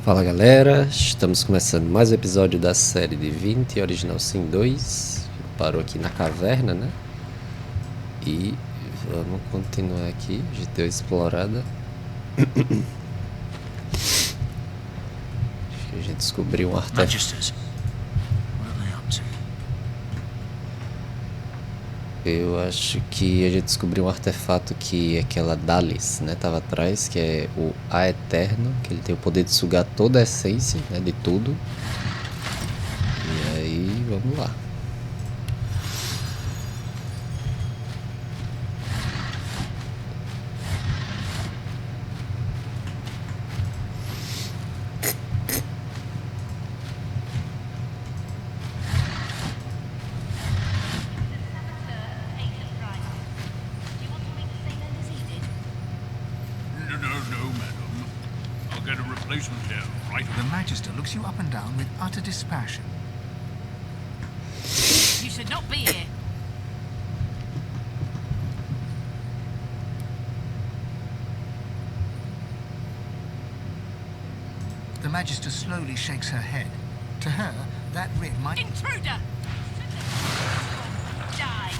Fala galera, estamos começando mais um episódio da série Divinity Original Sin 2. Parou aqui na caverna, né? E vamos continuar aqui. A gente deu uma explorada. Acho que a gente descobriu um artefato. Eu acho que a gente descobriu um artefato que aquela Dalis, né, tava atrás, que é o Aetera, que ele tem o poder de sugar toda a essência, né, de tudo. E aí, vamos lá. The Magister looks you up and down with utter dispassion. You should not be here. The Magister slowly shakes her head. To her, that rig might... Intruder! Die!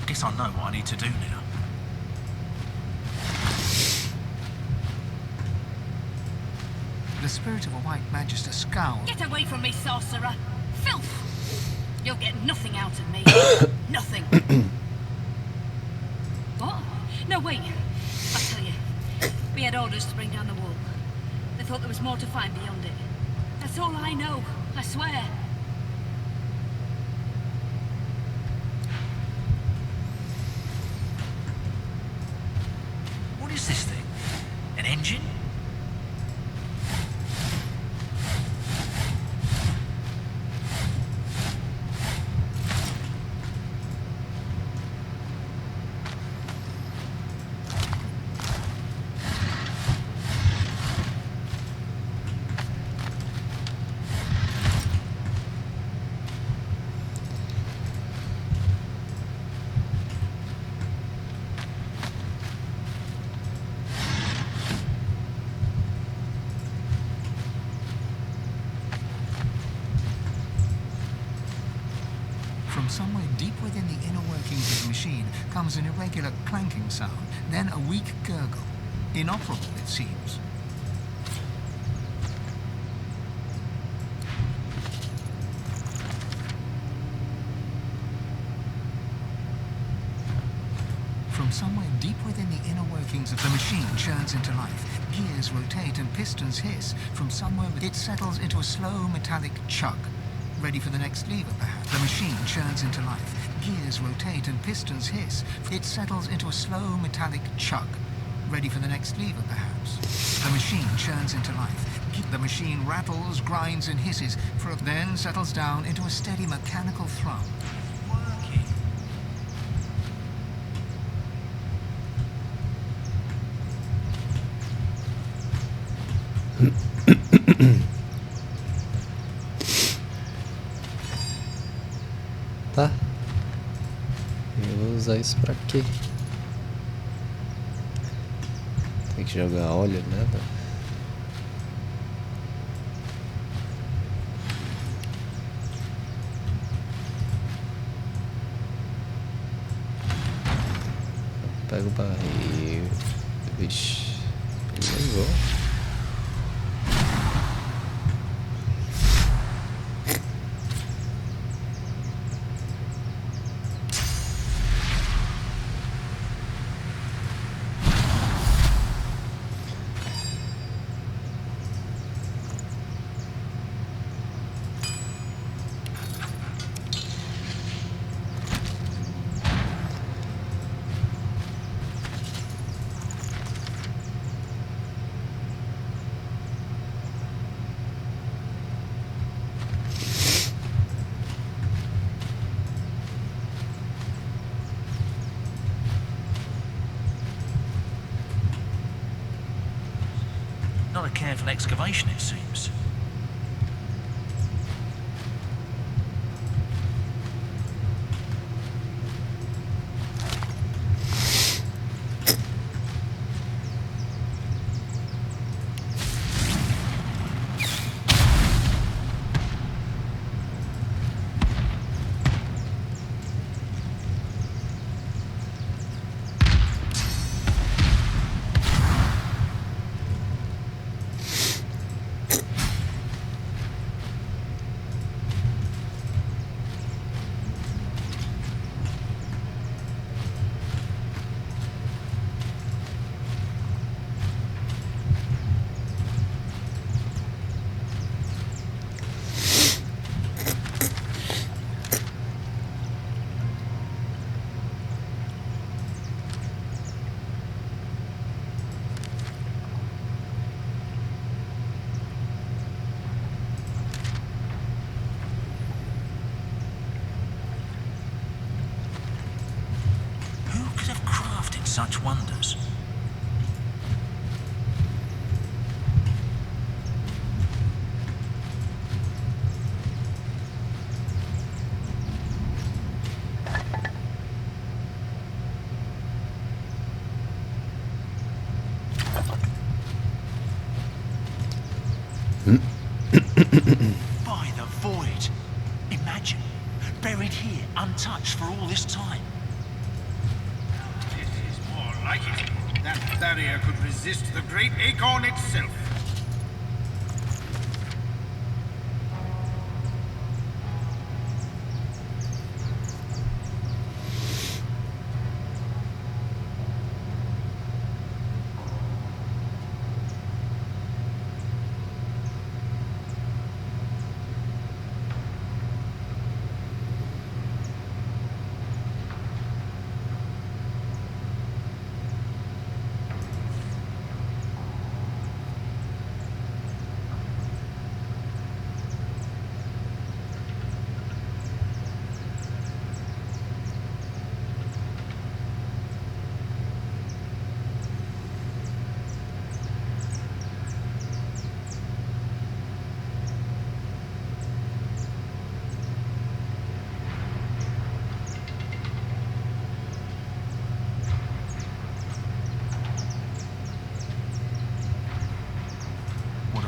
Guess I know what I need to do now. The spirit of a white Magister scowls. Get away from me, sorcerer! Filth! You'll get nothing out of me. Nothing. What? No, wait. I'll tell you. We had orders to bring down the wall. They thought there was more to find beyond it. That's all I know, I swear. What is this thing? An engine? From somewhere deep within the inner workings of the machine comes an irregular clanking sound, then a weak gurgle. Inoperable, it seems. From somewhere deep within the inner workings of the machine churns into life. Gears rotate and pistons hiss. From somewhere it settles into a slow metallic chug. Ready for the next lever, perhaps. The machine churns into life. Gears rotate and pistons hiss. It settles into a slow metallic chug. Ready for the next lever, perhaps. The machine churns into life. The machine rattles, grinds, and hisses, then settles down into a steady mechanical thrum. Working. Tá. Eu vou usar isso pra quê? Tem que jogar óleo, né? Pega o barril. Vixe. Ele levou. Not a careful excavation, it seems. Such wonders. By the void. Imagine, buried here, untouched for all this time. Like it. That barrier could resist the great acorn itself.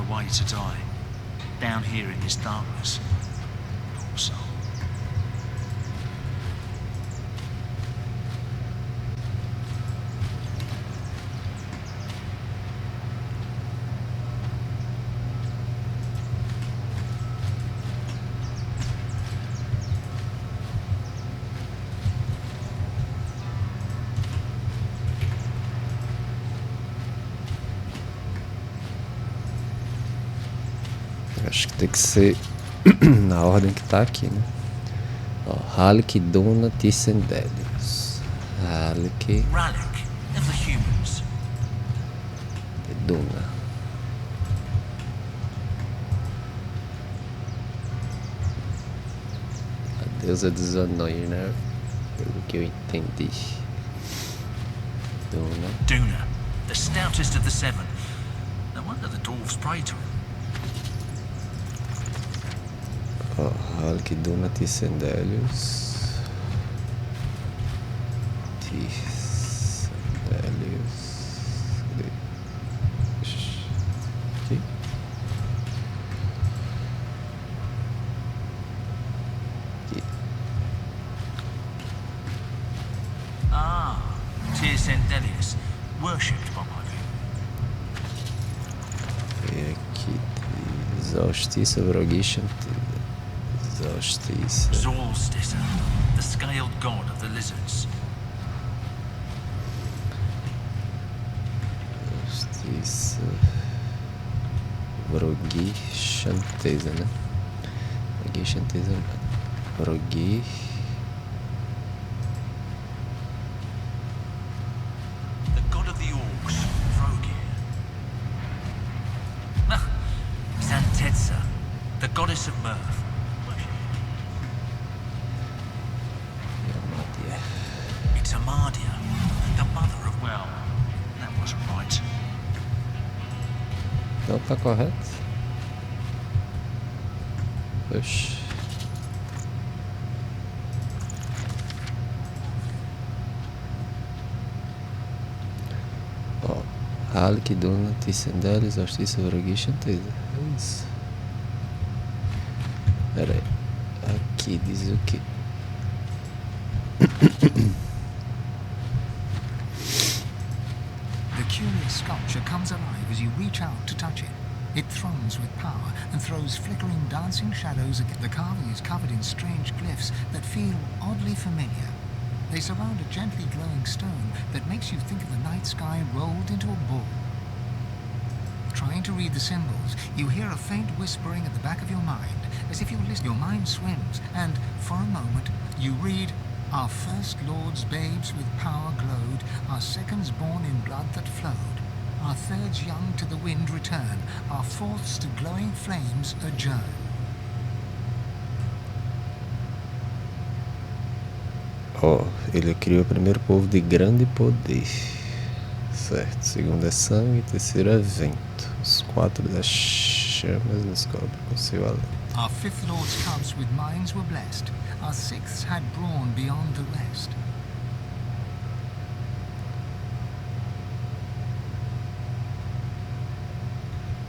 Way to die, down here in this darkness. Poor soul. Acho que tem que ser na ordem que tá aqui, né? Ó, Halik, Duna, Tisendelius. Halik, Relic of the humans. Duna. A deusa dos anões, né? Pelo que eu entendi. Duna. Duna, the stoutest of the seven. No wonder the dwarves pray to him. Ó, Halik, Duna, Tisendelius. Tisendelius. Cadê? Aqui. Aqui. Ah, Tisendelius, worshipped by my people. E aqui. Exaustiça, Vrogishan. Exaustiça. Zolstissa, the scaled god of the lizards. Exaustiça. Vrogishanteza, né? Vrogishanteza. Vrogi. The god of the orcs, Vrogir. Ah, Xantetsa, the goddess of mirth. It's Amadia, the mother of, well, that wasn't right. Não tá correto? Oxi. Ó, Halik, Duna, Tisendelius, Exaustiça, Vrogishanteza. É isso. Pera aí. Aqui diz o quê? The curious sculpture comes alive as you reach out to touch it. It thrones with power and throws flickering, dancing shadows. The carving is covered in strange glyphs that feel oddly familiar. They surround a gently glowing stone that makes you think of the night sky rolled into a ball. Trying to read the symbols, you hear a faint whispering at the back of your mind, as if you listen. Your mind swims, and for a moment, you read, "Our first lords babes with power glowed, our seconds born in blood that flowed, our thirds young to the wind return, our fourths to glowing flames adjourn." Ó, ele criou o primeiro povo de grande poder. Certo. Segundo é sangue, terceiro é vento. Os quatro das chamas nos cobrem com seu alento. Our fifth lord's cubs with minds were blessed, our sixths had brawn beyond the rest.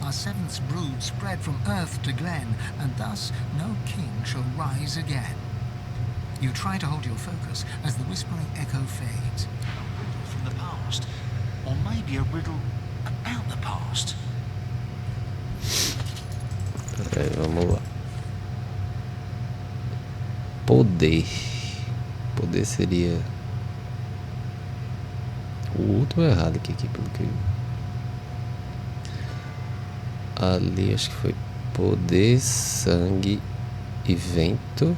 Our seventh's brood spread from earth to glen, and thus no king shall rise again. You try to hold your focus as the whispering echo fades. A riddle from the past. Or maybe a riddle about the past. Peraí, vamos lá. Poder. Poder seria o último errado aqui, pelo que ali acho que foi poder, sangue e vento,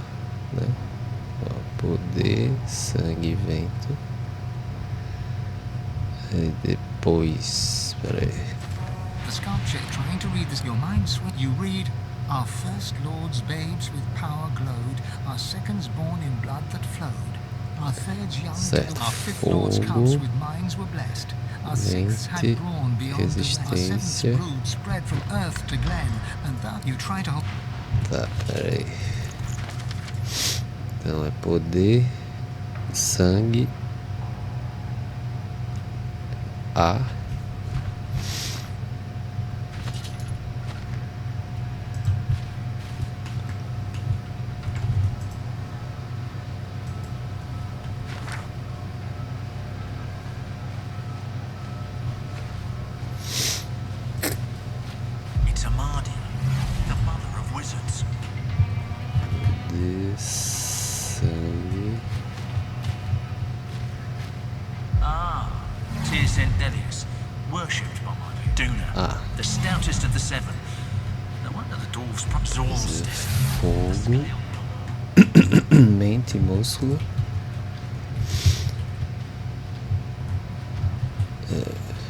né? Ó, poder, sangue e vento. E depois, peraí. The sculpture trying to read this, your mind swing. You read, "Our first lords babes with power glowed, our seconds born in blood that flowed, our thirds young Certo. to the, our fifth lords cubs Fogo, with minds were blessed, our sixths had mente, brawn beyond the rest, our seventh's resistência. brood spread from earth to glen, and thus you try to hold." Tá, peraí. Então é poder, sangue, ar. It's Amadia, the mother of wizards. De sangue. Ah, Tisendelius, worshipped by my people. Duna, Ah. the stoutest of the seven. No wonder the dwarves absorbs Fogo. Mente, músculo.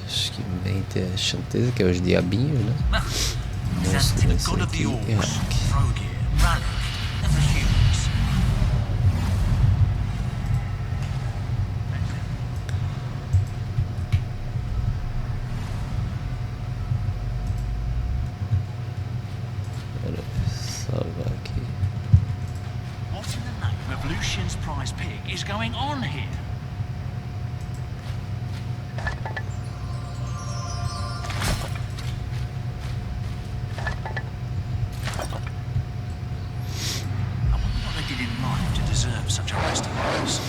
Acho que mente é chanteza, que é os diabinhos, né? Músculo, esse god of the aqui é orcs, hack. Frogir, Rallic, and the humans. Bora salvar aqui. What in the name of Lucian's prize pig is going on here? I wonder what they did in life to deserve such a resting place.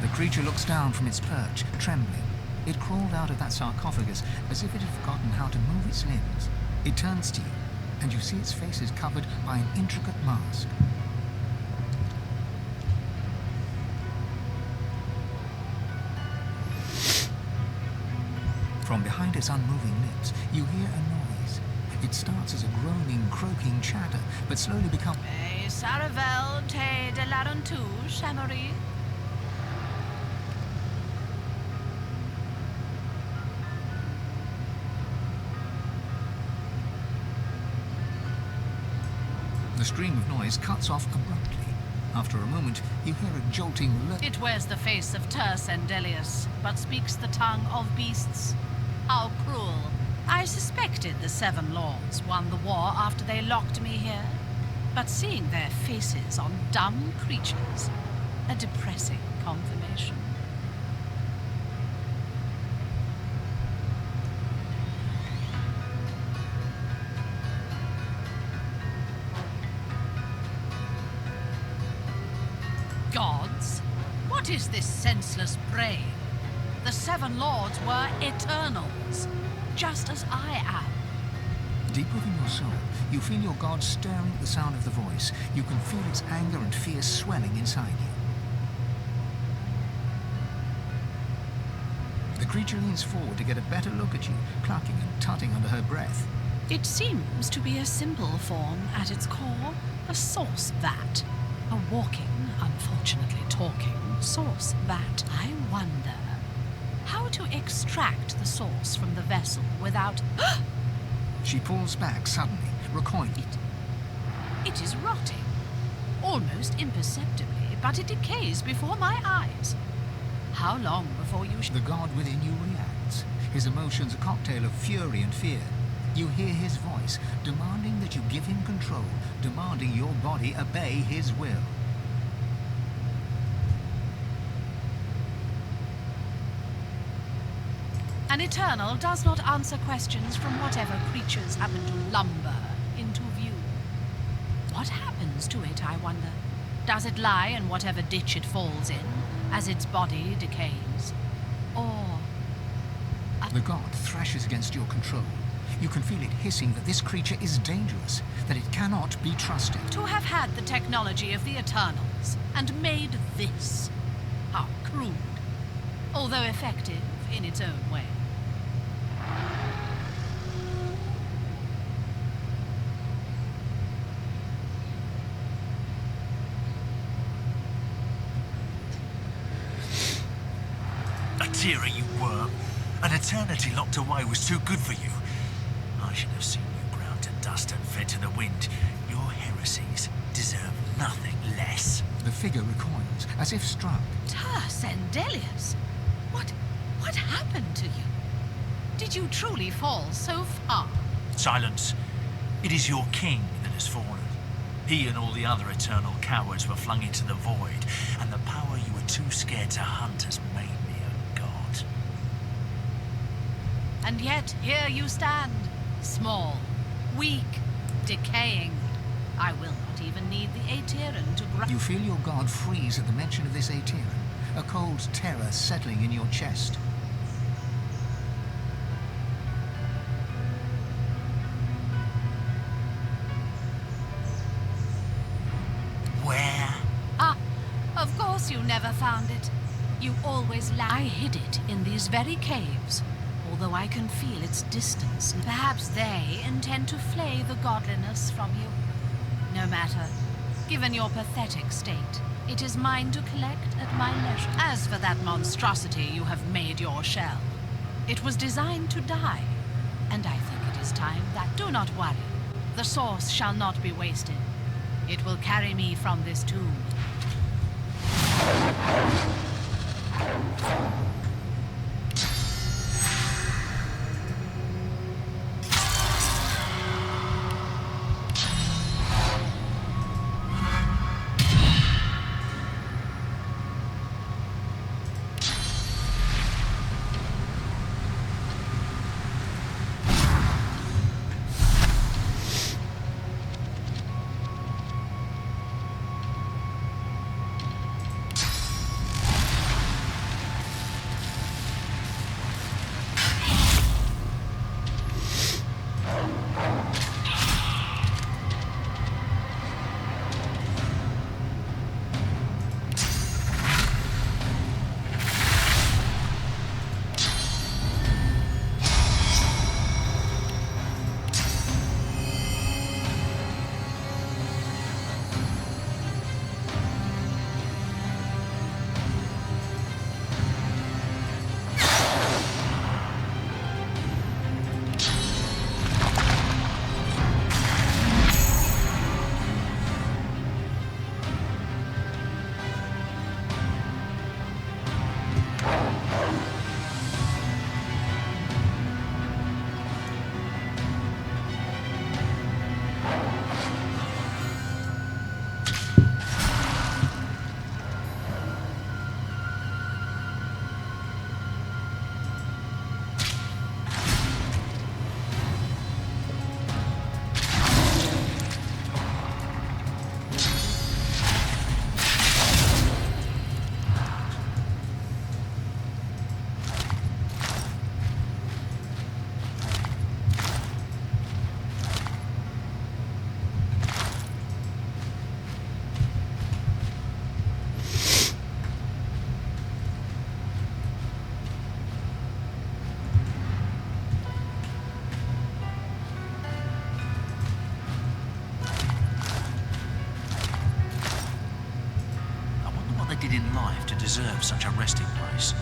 The creature looks down from its perch, trembling. It crawled out of that sarcophagus as if it had forgotten how to move its limbs. It turns to you, and you see its face is covered by an intricate mask. From behind its unmoving lips, you hear a noise. It starts as a groaning, croaking chatter, but slowly becomes... Saravel te de larontu, Shamory. The stream of noise cuts off abruptly. After a moment, you hear a jolting It wears the face of Terce and Delius, but speaks the tongue of beasts. How cruel. I suspected the Seven Lords won the war after they locked me here. But seeing their faces on dumb creatures, a depressing confirmation. Gods? What is this senseless praying? The Seven Lords were Eternals, just as I am. Deep within your soul, you feel your god stirring at the sound of the voice. You can feel its anger and fear swelling inside you. The creature leans forward to get a better look at you, clucking and tutting under her breath. It seems to be a simple form at its core, a source vat. A walking, unfortunately talking, source vat. I wonder how to extract the source from the vessel without... She pulls back suddenly, recoiling. It is rotting, almost imperceptibly, but it decays before my eyes. How long before you... The god within you reacts, his emotions a cocktail of fury and fear. You hear his voice, demanding that you give him control, demanding your body obey his will. An Eternal does not answer questions from whatever creatures happen to lumber into view. What happens to it, I wonder? Does it lie in whatever ditch it falls in, as its body decays? Or... The god thrashes against your control. You can feel it hissing that this creature is dangerous, that it cannot be trusted. To have had the technology of the Eternals, and made this. How crude, although effective in its own way. Aetera, you worm. An eternity locked away was too good for you. I should have seen you ground to dust and fed to the wind. Your heresies deserve nothing less. The figure recoils, as if struck. Terce and Delius, what happened to you? Did you truly fall so far? Silence. It is your king that has fallen. He and all the other eternal cowards were flung into the void, and the power you were too scared to hunt has made me a god. And yet here you stand, small, weak, decaying. I will not even need the Aeteran to You feel your god freeze at the mention of this Aeteran, a cold terror settling in your chest. Where? Ah, of course you never found it. You always I hid it in these very caves. although I can feel its distance. Perhaps they intend to flay the godliness from you. No matter. Given your pathetic state, it is mine to collect at my leisure. As for that monstrosity you have made your shell, it was designed to die, and I think it is time that... Do not worry. The source shall not be wasted. It will carry me from this tomb. Did in life to deserve such a resting place.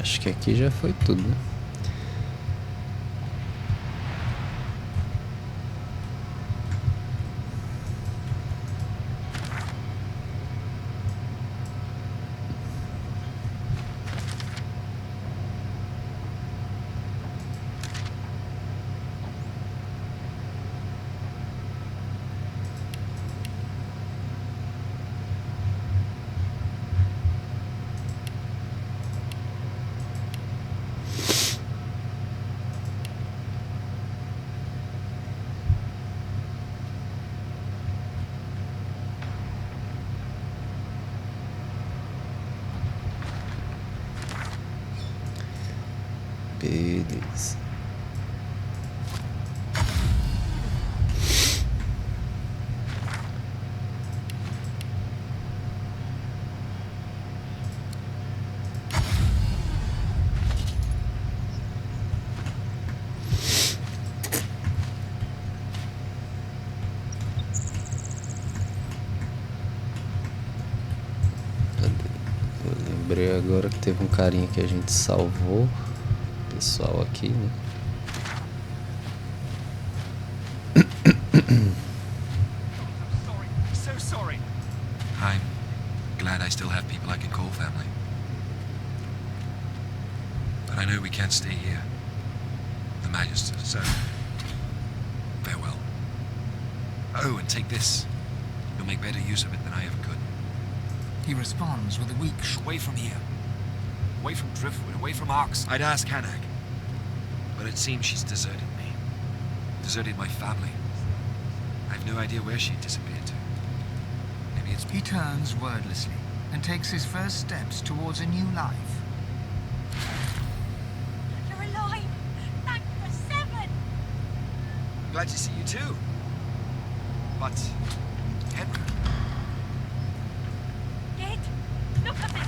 Acho que aqui já foi tudo, né? Beleza. Eu lembrei agora que teve um carinha que a gente salvou. Pessoal aqui, né? Sorry, so sorry. I'm glad I still have people I can call family. But I know we can't stay here. The Magister, so farewell. Oh, and take this. You'll make better use of it than I ever could. He responds with a weak Away from here. Away from Driftwood, away from Arx. I'd ask Hanag. But it seems she's deserted me. Deserted my family. I've no idea where she disappeared to. Maybe it's... He turns wordlessly and takes his first steps towards a new life. You're alive! Thank the Seven! Glad to see you too. But... Henry... Kid, look at me!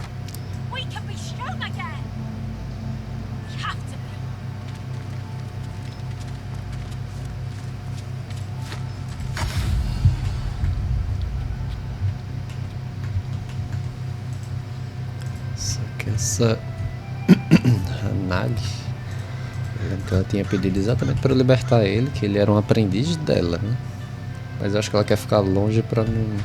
We can be strong again! We have to be. Só que essa Hanag, eu lembro que ela tinha pedido exatamente para libertar ele, que ele era um aprendiz dela, né? Mas eu acho que ela quer ficar longe para não...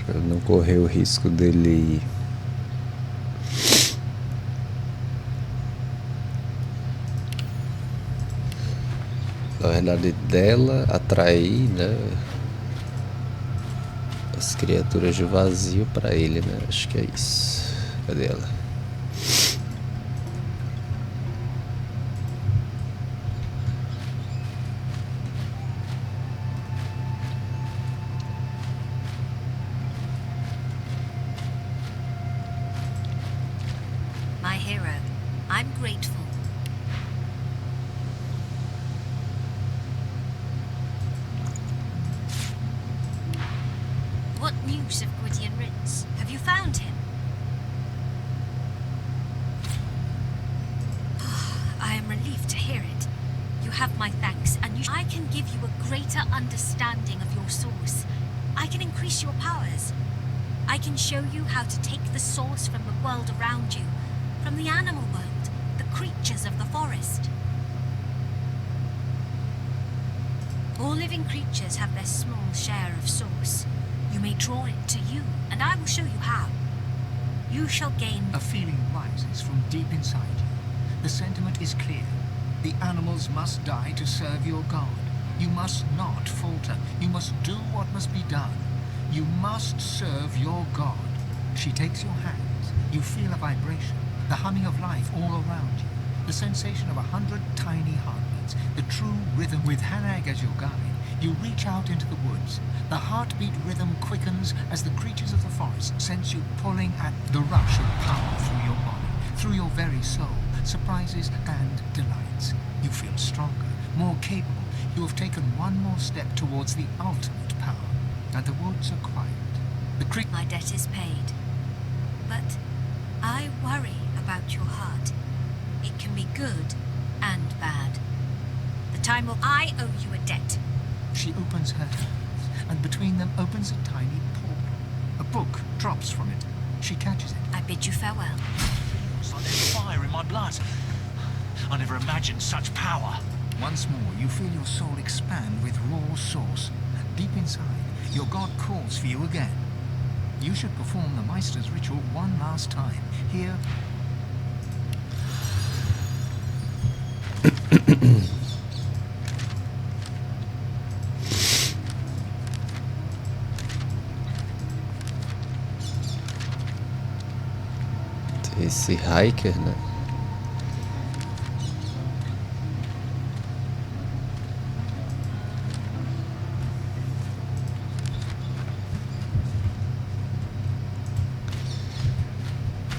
pra não correr o risco dele... Na verdade, dela atrair, né, as criaturas de vazio pra ele, né? Acho que é isso. Cadê ela? My hero, I'm grateful. What news of Gwydion Ritz? Have you found him? I am relieved to hear it. You have my thanks, and I can give you a greater understanding of your source. I can increase your powers. I can show you how to take the source from the world around you, from the animal world, the creatures of the forest. All living creatures have their small share of source. You may draw it to you, and I will show you how. You shall gain... A feeling rises from deep inside you. The sentiment is clear. The animals must die to serve your god. You must not falter. You must do what must be done. You must serve your god. She takes your hands. You feel a vibration, the humming of life all around you, the sensation of 100 tiny heartbeats, the true rhythm. With Hanag as your guide, you reach out into the woods. The heartbeat rhythm quickens as the creatures of the forest sense you pulling at the rush of power through your body, through your very soul, surprises and delights. You feel stronger, more capable. You have taken one more step towards the ultimate power, and the woods are quiet. My debt is paid. But I worry about your heart. It can be good and bad. The time will... I owe you a debt. She opens her hands. and between them opens a tiny portal. A book drops from it. She catches it. I bid you farewell. It's like there's fire in my blood. I never imagined such power. Once more, you feel your soul expand with raw source. Deep inside, your god calls for you again. You should perform the Meister's ritual one last time. Here. Esse hiker, né?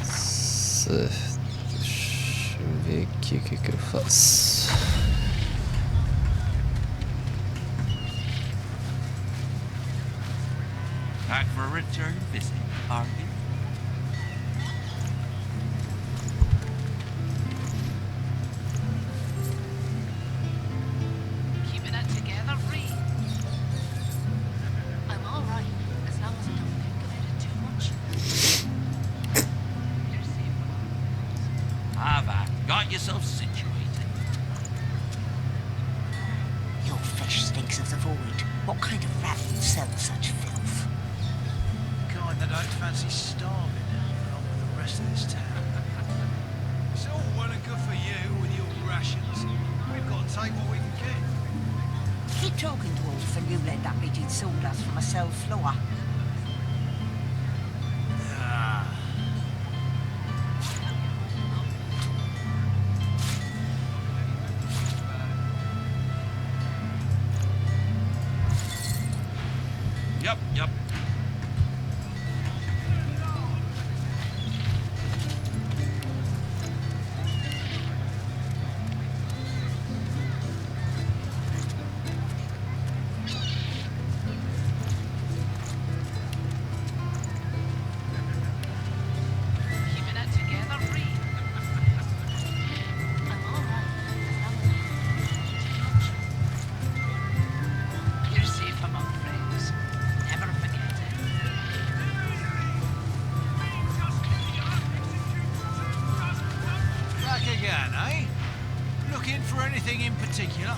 Certo. Deixa eu ver aqui o que eu faço. Back for a return visit, are you? Keeping it together, Reed. I'm all right, as long as I don't think about it too much. You're safe from all. Got yourself situated. Your flesh stinks of the void. What kind of rat would sell such filth? Kind that don't fancy starving along with the rest of this town. It's all well and good for you with your rations. We've got to take what we can get. Keep talking, dwarf, and you let that rigid sawdust from a cell floor. Ah. Yep. Keeping it together, Reed. I'm all right, as long as I don't think too much. You're safe among friends. Never forget it. Back again, eh? Looking for anything in particular?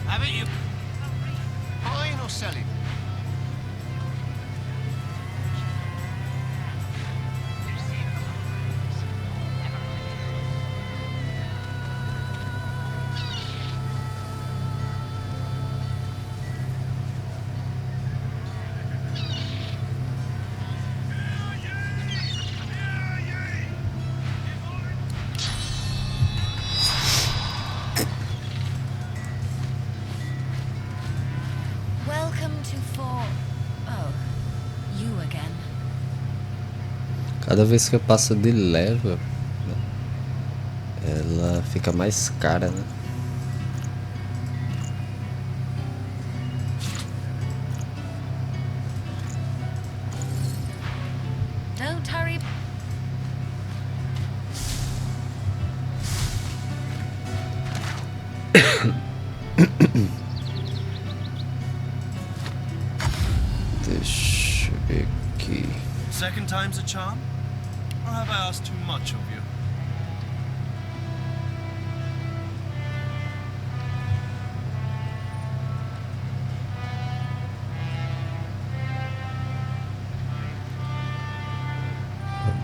Haven't you? Buying or selling? You're safe among friends. Never forget it. Welcome to Fort... Oh, you again. Cada vez que eu passo de level, né, ela fica mais cara, né? Don't hurry. Deixa eu ver aqui. Second time's a charm? Or have I asked too much of you?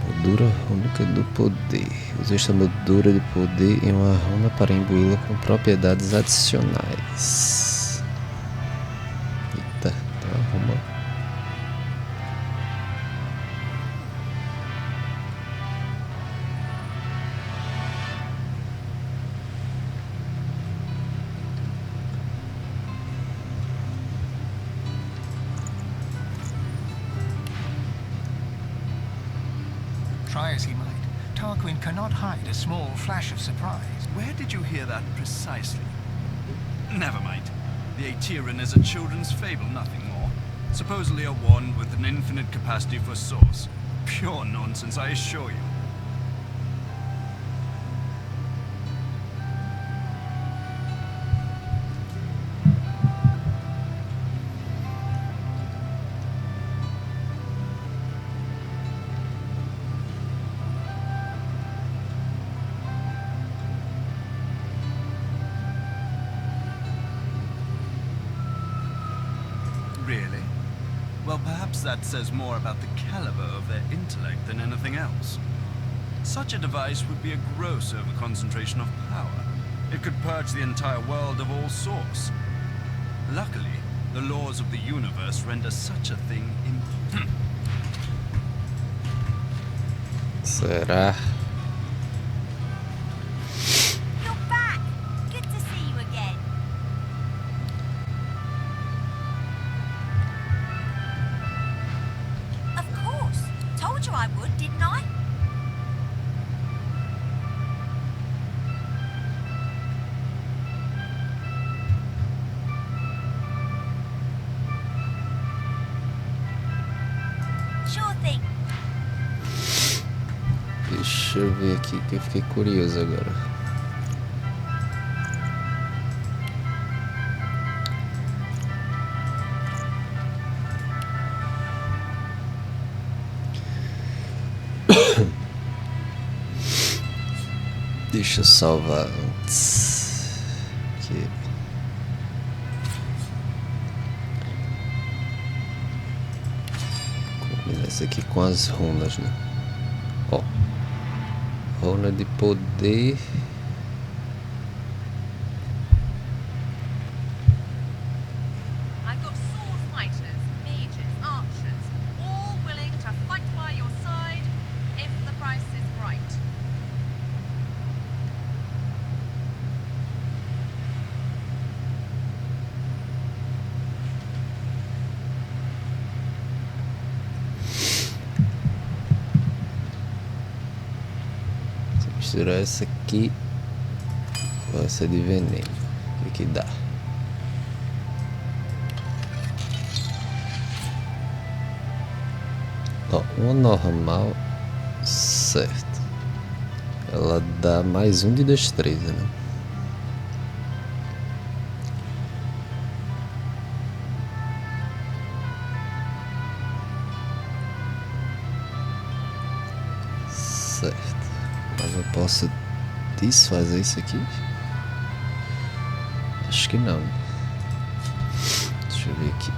Moldura rúnica do poder. Use esta moldura de poder em uma runa para imbuí-la com propriedades adicionais. Eita, tá uma runa. Try as he might, Tarquin cannot hide a small flash of surprise. Where did you hear that precisely? Never mind. The Aeteran is a children's fable, nothing more. Supposedly a wand with an infinite capacity for source. Pure nonsense, I assure you. Perhaps that says more about the caliber of their intellect than anything else. Such a device would be a gross overconcentration of power. It could purge the entire world of all source. Luckily, the laws of the universe render such a thing impossible. Será? You're back! Good to see you again. Of course. Told you I would, didn't I? Sure thing. Deixa eu ver aqui que eu fiquei curioso agora. Deixa eu salvar antes. Aqui. Combina isso aqui com as runas, né? Ó. Runa de poder. I've got sword fighters, mages, archers, all willing to fight by your side if the price is right. Misturar essa aqui com essa de veneno. O que dá? Ó, uma normal, certo. Ela dá mais um de destreza, né? Certo. Mas eu posso desfazer isso aqui? Acho que não. Deixa eu ver aqui.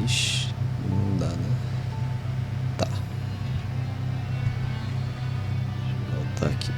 Ixi, não dá, né? Tá. Vou voltar aqui.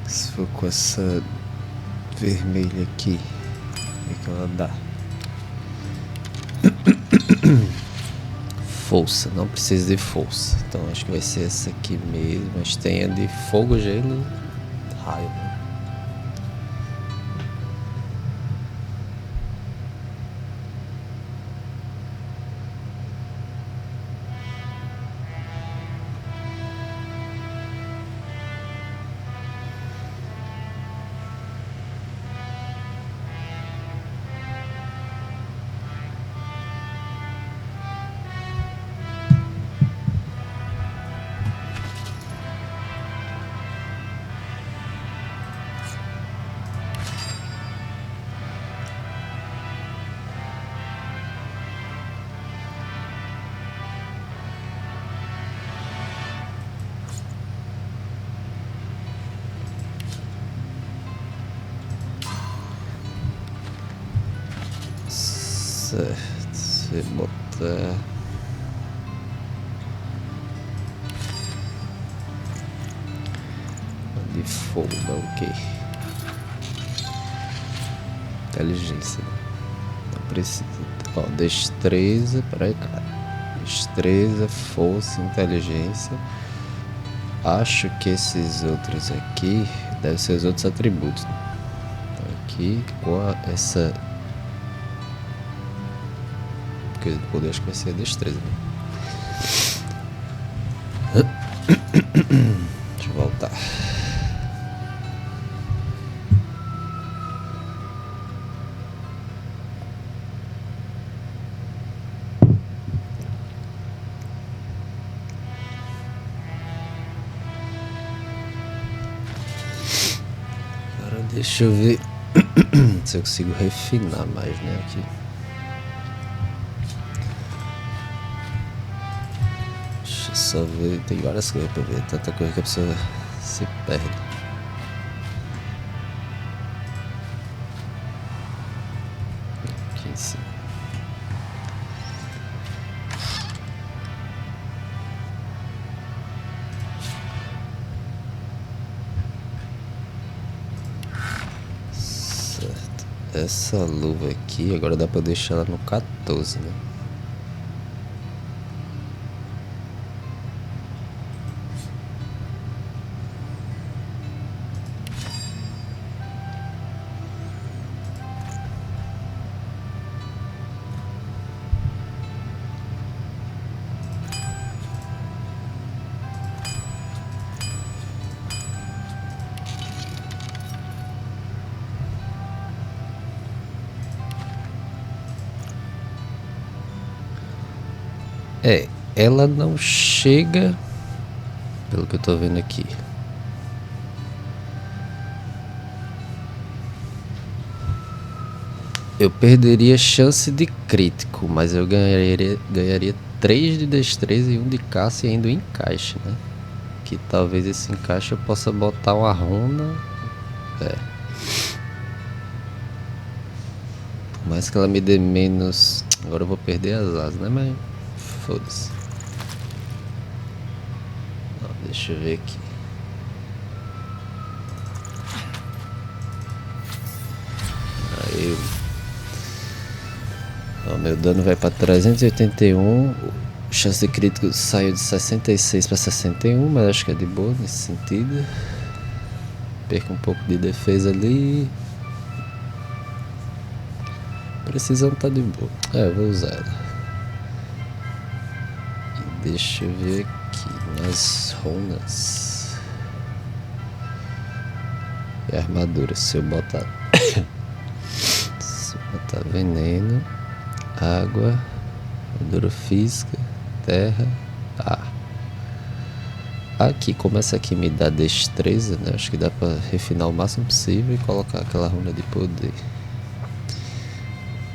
Se for com essa vermelha aqui, o que ela dá? Força, não precisa de força. Então acho que vai ser essa aqui mesmo. Mas tem a de fogo, gelo, raio, né? Certo, você botar de fogo, dá o quê? Inteligência, né? Não precisa. Ó, destreza, peraí, cara. Destreza, força, inteligência. Acho que esses outros aqui devem ser os outros atributos, né? Então aqui. Ou essa coisa do poder, acho que vai ser a destreza, né? Deixa eu voltar. Agora deixa eu ver se eu consigo refinar mais, né, aqui. Deixa eu só ver, tem várias coisas pra ver, tanta coisa que a pessoa se perde. Aqui em cima. Certo. Essa luva aqui, agora dá pra deixar ela no 14, né? Ela não chega, pelo que eu tô vendo aqui. Eu perderia chance de crítico, mas eu ganharia 3 de destreza e 1 de caça e ainda um encaixe, né? Que talvez esse encaixe eu possa botar uma runa. Por mais que ela me dê menos. Agora eu vou perder as asas, né? Mas foda-se. Deixa eu ver aqui. Aí, ó, meu dano vai para 381. Chance de crítico saiu de 66 para 61, mas acho que é de boa nesse sentido. Perco um pouco de defesa ali. Precisão tá de boa. Eu vou usar ela. E deixa eu ver aqui nas runas. E a armadura, se eu botar veneno, água, armadura física, terra, ar. Aqui, como essa aqui me dá destreza, né? Acho que dá pra refinar o máximo possível e colocar aquela runa de poder.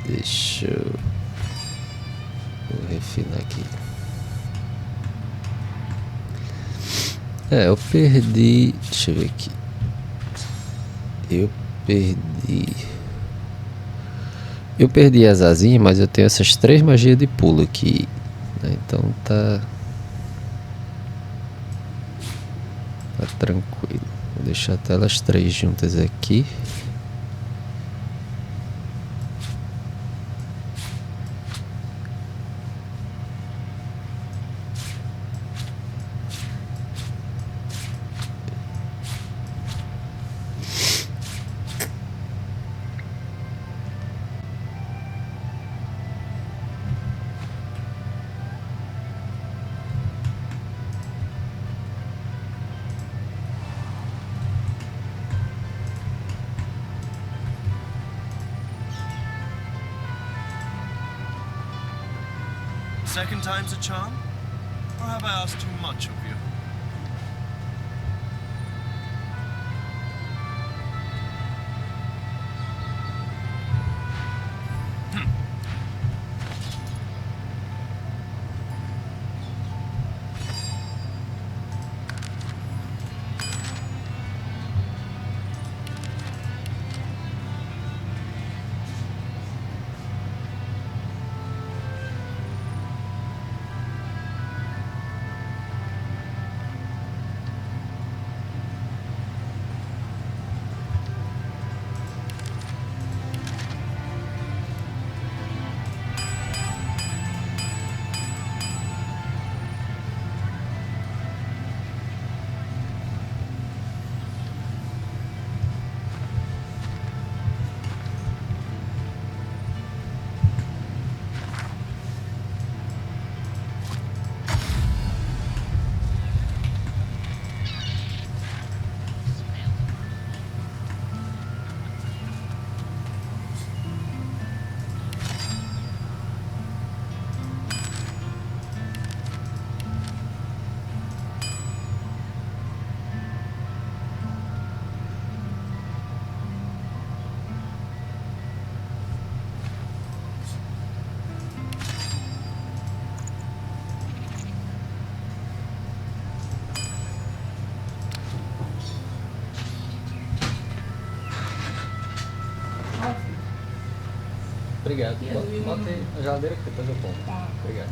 Deixa eu... Vou refinar aqui. Eu perdi... Deixa eu ver aqui. Eu perdi as asinhas, mas eu tenho essas 3 magias de pulo aqui, né? Então tá tranquilo. Vou deixar até elas 3 juntas aqui. Second time's a charm? Or have I asked too much of you? Obrigado. Bota aí na geladeira que depois eu como. Tá. Obrigado.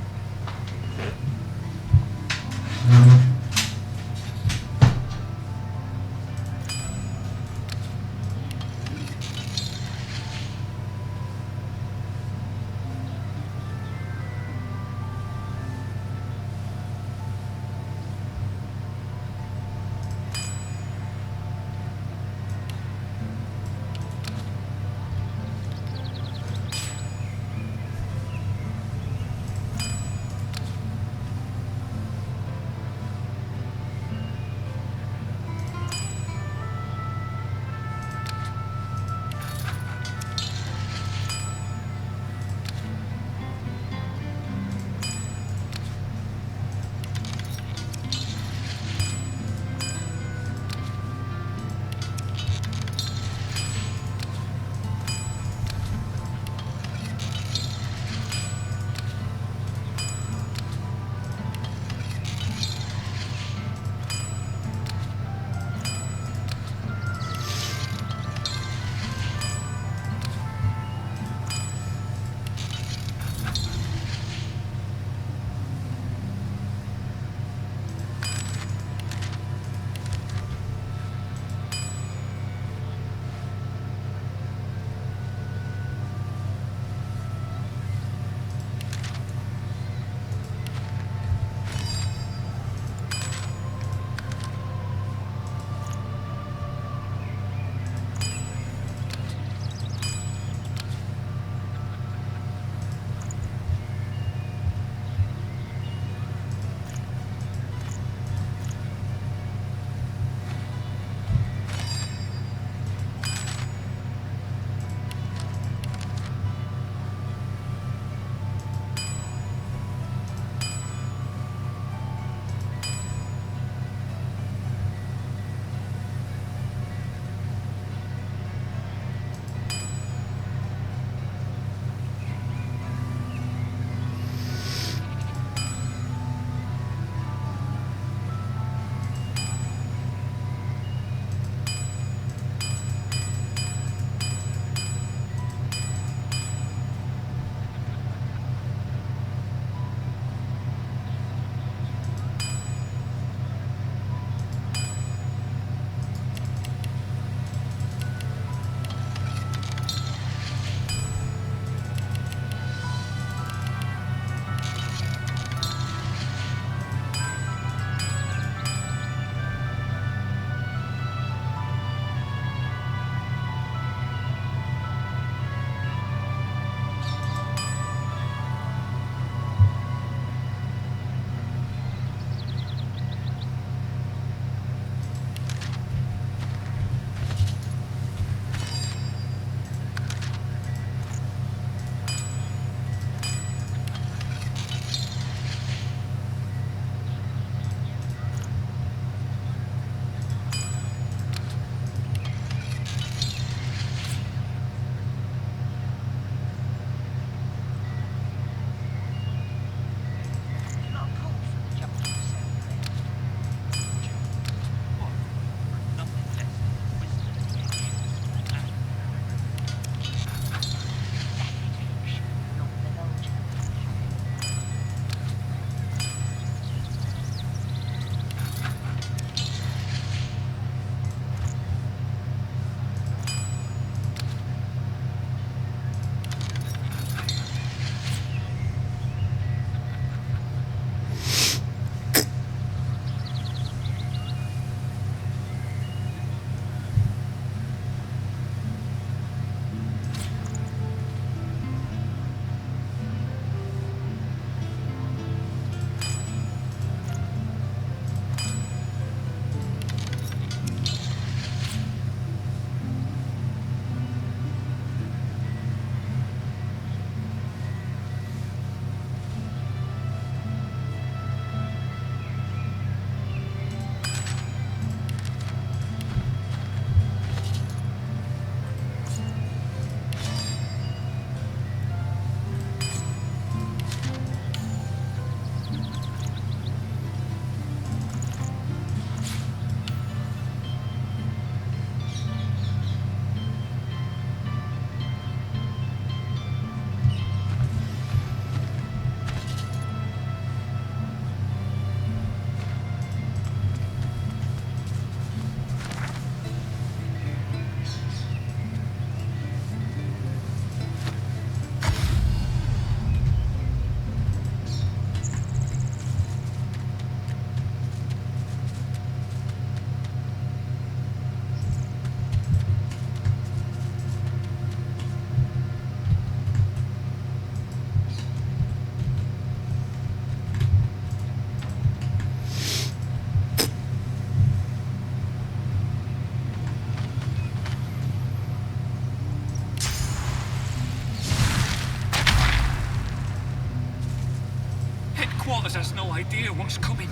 Headquarters has no idea what's coming.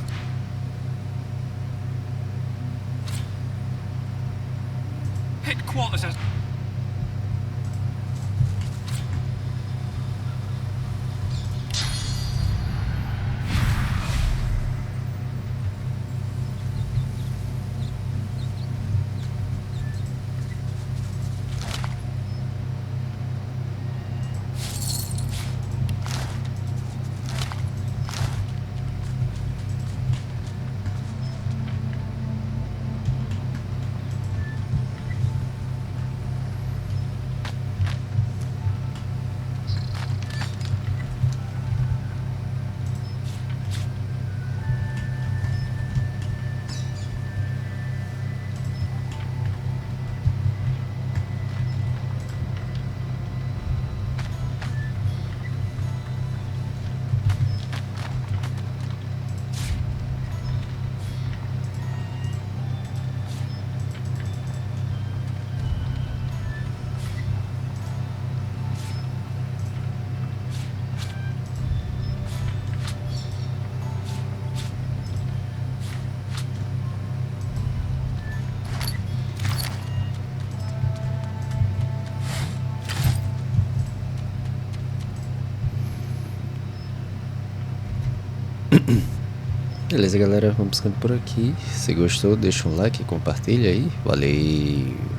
Headquarters has... Beleza, galera, vamos ficando por aqui. Se gostou, deixa um like, compartilha aí. Valeu!